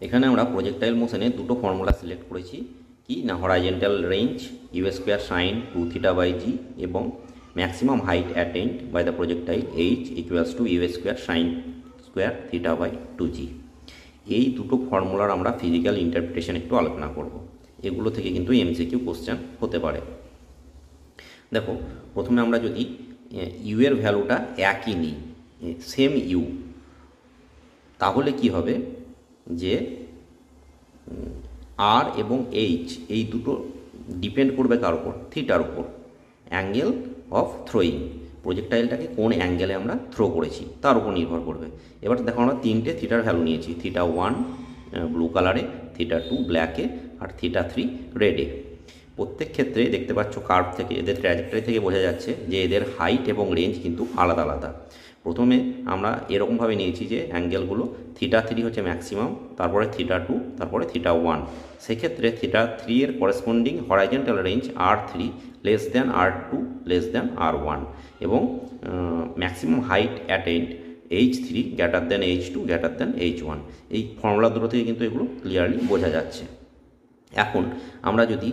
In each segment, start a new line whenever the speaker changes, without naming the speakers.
এখানে আমরা প্রজেক্টাইল মোশনে দুটো ফর্মুলা সিলেক্ট করেছি, কি না horizontal range U square sine 2 theta by G এবং maximum height attained by the projectile H equals to U square sine square theta by 2g। এই দুটো ফর্মুলার আমরা ফিজিক্যাল ইন্টারপ্রিটেশন একটু আলোচনা করব। এগুলো থেকে কিন্তু এমসিকিউ কোশ্চেন হতে পারে। দেখো, প্রথমে আমরা যদি ইউ এর ভ্যালুটা একই নিই, সেম ইউ, তাহলে কি হবে যে আর এবং এইচ এই দুটো ডিপেন্ড করবে কার উপর? থিটার উপর। অ্যাঙ্গেল অফ থ্রোয়িং, প্রজেক্টাইলটাকে কোন অ্যাঙ্গেলে আমরা থ্রো করেছি তার উপর নির্ভর করবে। এবার দেখো, আমরা তিনটে থিটার ভ্যালু নিয়েছি, থিটা 1 ব্লু কালারে, থিটা 2 ব্ল্যাকে আর থিটা 3 রেডে। প্রত্যেক ক্ষেত্রে দেখতে পাচ্ছ কার্ভ থেকে, এদের ট্র্যাজেক্টরি থেকে বোঝা যাচ্ছে যে এদের হাইট এবং রেঞ্জ কিন্তু আলাদা আলাদা। প্রথমে আমরা এরকমভাবে নিয়েছি যে অ্যাঙ্গেলগুলো থিটা 3 হচ্ছে ম্যাক্সিমাম, তারপরে থিটা 2, তারপরে থিটা 1। সেক্ষেত্রে থিটা 3 এর corresponding horizontal range R3 less than R2 less than R1 এবং maximum height attend H3 greater than H2 greater than H1। এই ফর্মুলা দুটো থেকে কিন্তু এগুলো ক্লিয়ারলি বোঝা যাচ্ছে। এখন আমরা যদি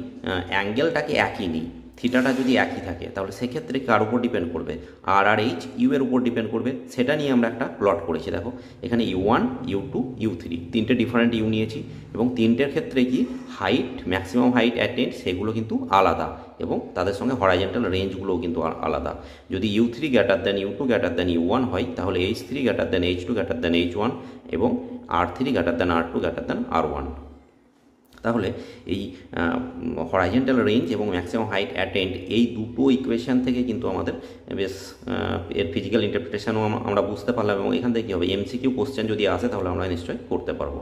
অ্যাঙ্গেলটাকে একই নিই, থিটাটা যদি একই থাকে, তাহলে সেক্ষেত্রে কার উপর ডিপেন্ড করবে? আর আর এইচ ইউ এর উপর ডিপেন্ড করবে। সেটা নিয়ে আমরা একটা প্লট করেছি। দেখো, এখানে U1, U2, U3 তিনটে ডিফারেন্ট ইউ নিয়েছি এবং তিনটের ক্ষেত্রে কি হাইট, ম্যাক্সিমাম হাইট অ্যাটেন্ড সেগুলো কিন্তু আলাদা এবং তাদের সঙ্গে হরাইজন্টাল রেঞ্জগুলোও কিন্তু আলাদা। যদি U3 greater than U2 greater than U1 হয়, তাহলে H3 greater than H2 greater than H1 এবং R3 greater than R2 greater than R1। তাহলে এই হরাইজন্টাল রেঞ্জ এবং ম্যাক্সিমাম হাইট অ্যাটেন্ড এই দুটো ইকুয়েশান থেকে কিন্তু আমাদের বেশ এর ফিজিক্যাল ইন্টারপ্রিটেশনও আমরা বুঝতে পারলাম এবং এখান থেকে কী হবে, এমসিকিউ কোশ্চেন যদি আসে তাহলে আমরা নিশ্চয়ই করতে পারবো।